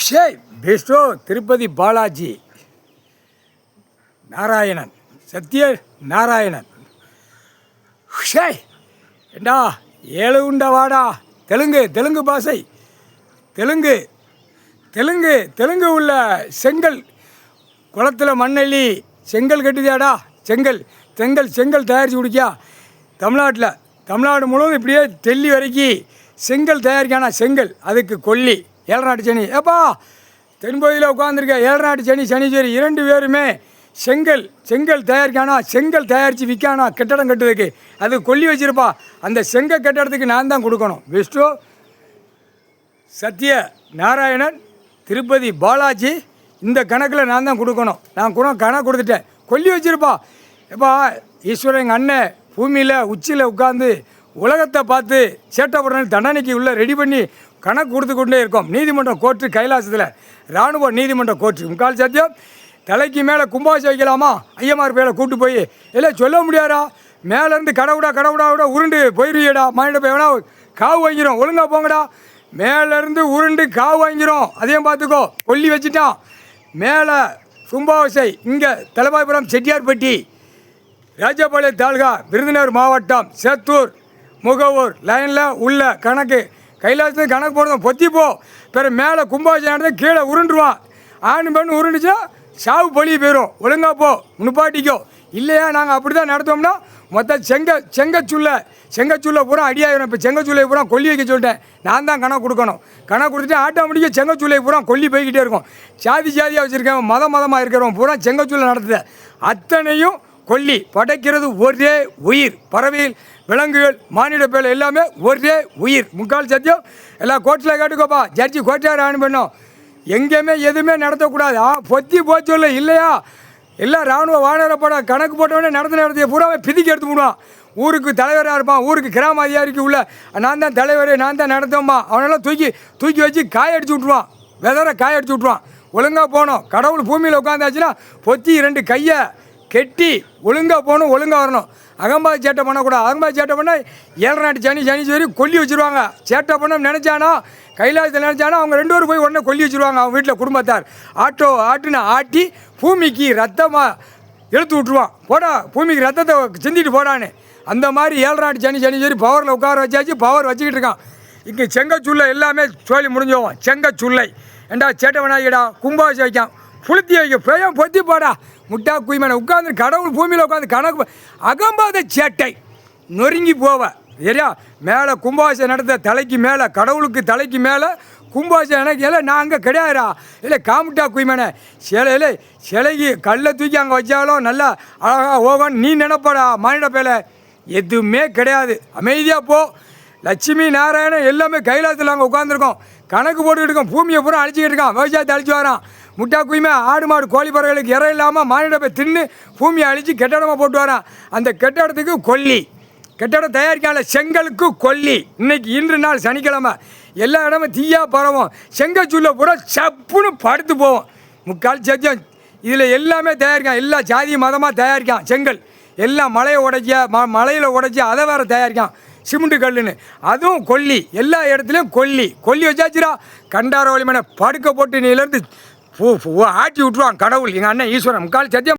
ஷே பெஸ்டோ திருப்பதி பாலாஜி நாராயணன் சத்ய நாராயணன் ஷே ஏண்டா ஏழு உண்ட வாடா தெலுங்கு பாஷை தெலுங்கு உள்ள செங்கல் குளத்தில் மண்ணெல்லி செங்கல் கட்டுதியாடா செங்கல் தயாரித்து குடிக்கா தமிழ்நாடு முழுவதும் இப்படியே டெல்லி வரைக்கும் செங்கல் தயாரிக்கானா செங்கல் அதுக்கு கொல்லி ஏழநாட்டு சனி ஏப்பா தென்பகுதியில் உட்காந்துருக்க ஏழநாட்டு சனீஸ்வரி இரண்டு பேருமே செங்கல் தயாரிக்கானா செங்கல் தயாரித்து விற்கானா கட்டடம் கட்டுறதுக்கு அது கொல்லி வச்சுருப்பா அந்த செங்கல் கட்டடத்துக்கு நான் தான் கொடுக்கணும் பெஸ்ட்டோ சத்ய நாராயணன் திருப்பதி பாலாஜி இந்த கணக்கில் நான் தான் கொடுக்கணும் நான் கூட கணக்கு கொடுத்துட்டேன் கொல்லி வச்சுருப்பா எப்பா ஈஸ்வரன் எங்கள் அண்ணன் பூமியில் உச்சியில் உட்காந்து உலகத்தை பார்த்து சேட்டப்படுற தண்டனைக்கு உள்ள ரெடி பண்ணி கணக்கு கொடுத்து கொண்டே இருக்கோம் நீதிமன்றம் கோர்ட்டு கைலாசத்தில் இராணுவ நீதிமன்ற கோர்ட்டு முக்கால் சத்தியம் தலைக்கு மேலே கும்பாசம் வைக்கலாமா ஐயமார் பேரை கூப்பிட்டு போய் இல்லை சொல்ல முடியாதா மேலேருந்து கடவுடா உருண்டு போயிடுவியடா மாநில போய் வேணா காவு வாங்கிடும் ஒழுங்காக போங்கடா மேலேருந்து உருண்டு காவு வாங்கிடும் அதையும் பார்த்துக்கோ கொல்லி வச்சுட்டான் மேலே கும்பாவசை இங்கே தலைவாய்புரம் செட்டியார்பட்டி ராஜபாளையம் தாலுகா விருதுநகர் மாவட்டம் சேத்தூர் முகவூர் லைனில் உள்ள கணக்கு கைலாசத்துக்கு கணக்கு போடுறோம் பொத்தி போ பிற மேலே கும்பாபிஷேகம் நடந்து கீழே உருண்டுருவான் ஆண் பெண் உருண்டுச்சுன்னா சாவு பழி போயிடும் ஒழுங்கா போ முன்பாட்டிக்கோ இல்லையா நாங்கள் அப்படி தான் நடத்தோம்னா மொத்தம் செங்கச்சூல்லை பூரா அடியாயிரும் இப்போ செங்கச்சூலை பூரா கொல்லி வைக்க சொல்லிட்டேன் நான் தான் கணக்கு கொடுக்கணும் கணக்கு கொடுத்துட்டு ஆட்டோமேட்டிக்காக செங்கச்சூலை பூரா கொல்லி போய்கிட்டே இருக்கும் சாதியாக வச்சுருக்கேன் மதமாக இருக்கிறவன் பூரா செங்கச்சூலை நடத்துத அத்தனையும் கொல்லி படைக்கிறது ஒரே உயிர் பறவைகள் விலங்குகள் மானிட பேர் எல்லாமே ஒரே உயிர் முக்கால் சத்தியம் எல்லாம் கோர்ட்டில் கேட்டுக்கோப்பா ஜட்ஜி கோர்ட்டார் ஆண் பண்ணோம் எங்கேயுமே எதுவுமே நடத்தக்கூடாது பொத்தி போச்சு இல்லை இல்லையா எல்லாம் இராணுவ வானரப்பட கணக்கு போட்டவொடனே நடத்திய பூராவே பிதிக்கி எடுத்து விடுவான் ஊருக்கு தலைவராக இருப்பான் ஊருக்கு கிராம அதிகாரிக்கு உள்ள நான் தான் தலைவர் நான் தான் நடத்தோம்மா அவனெல்லாம் தூக்கி வச்சு காயடிச்சு விட்ருவான் வெதரை காயடிச்சு விட்ருவான் ஒழுங்காக போகணும் கடவுள் பூமியில் உட்காந்தாச்சுன்னா பொத்தி 2 கையை கெட்டி ஒழுங்காக போகணும் ஒழுங்காக வரணும் அகம்பாதி சேட்டை பண்ணக்கூடாது அகம்பாதி சேட்டை பண்ணால் ஏழநாட்டு சனீஸ்வரி கொல்லி வச்சுருவாங்க சேட்டை பண்ண நினச்சானா கைலாசத்தில் நினச்சானா அவங்க 2 பேரும் போய் உடனே கொல்லி வச்சுருவாங்க அவங்க வீட்டில் குடும்பத்தார் ஆட்டுன்னு ஆட்டி பூமிக்கு ரத்தமாக இழுத்து விட்ருவான் போடா பூமிக்கு ரத்தத்தை சிந்திட்டு போடான்னு அந்த மாதிரி ஏழநாட்டு சனீஸ்வரி பவரில் உட்கார வச்சாச்சு பவர் வச்சுக்கிட்டு இருக்கான் இங்கே செங்கச்சூல்லை எல்லாமே சோழி முடிஞ்சோம் செங்கச்சூல்லை ஏண்டா சேட்டை விநாயகடா கும்பாசி வைக்கான் புளுத்தி வைக்க பேயம் பொத்தி போடா முட்டா குய்மனை உட்காந்து கடவுள் பூமியில் உட்காந்து கணக்கு அகம்பாத சேட்டை நொறுங்கி போவ சரியா மேலே கும்பாசை நடத்த தலைக்கு மேலே கடவுளுக்கு தலைக்கு மேலே கும்பாசை எனக்கு இல்லை நான் அங்கே கிடையாதுடா இல்லை காமுட்டா குய்மனை சிலைக்கு கல்லை தூக்கி அங்கே வச்சாலும் நல்லா அழகா ஓகன் நீ நினைப்படா மானிட பேல எதுவுமே கிடையாது அமைதியாக போ லட்சுமி நாராயணன் எல்லாமே கைலாசத்தில் அங்கே உட்காந்துருக்கோம் கணக்கு போட்டுக்கிட்டு இருக்கோம் பூமியை பூரா அழிச்சிக்கிட்டு இருக்கான் விவசாயத்தை அழிச்சு வரான் முட்டா குய்மை ஆடு மாடு கோழி பறவைகளுக்கு இறை இல்லாமல் மானிட போய் தின்னு பூமியை அழித்து கெட்டடமாக போட்டு வரான் அந்த கெட்டடத்துக்கு கொல்லி கெட்டடம் தயாரிக்கான செங்கலுக்கு கொல்லி இன்று நாள் சனிக்கிழமை எல்லா இடமும் தீயா பரவும் செங்கச்சூல்ல பூரா சப்புன்னு படுத்து போவோம் முக்கால் சத்தியம் இதில் எல்லாமே தயாரிக்கான் எல்லா ஜாதி மதமாக தயாரிக்கான் செங்கல் எல்லாம் மலையில் உடைச்சி அதை வேறு தயாரிக்கான் சிமெண்ட்டு கல்லுன்னு அதுவும் கொல்லி எல்லா இடத்துலையும் கொல்லி வச்சாச்சுரா கண்டார வலிமனை படுக்க போட்டு நீலேருந்து ஆட்டி விட்ருவான் கடவுள் எங்கள் அண்ணன் ஈஸ்வரன் முக்கால் சத்தியம்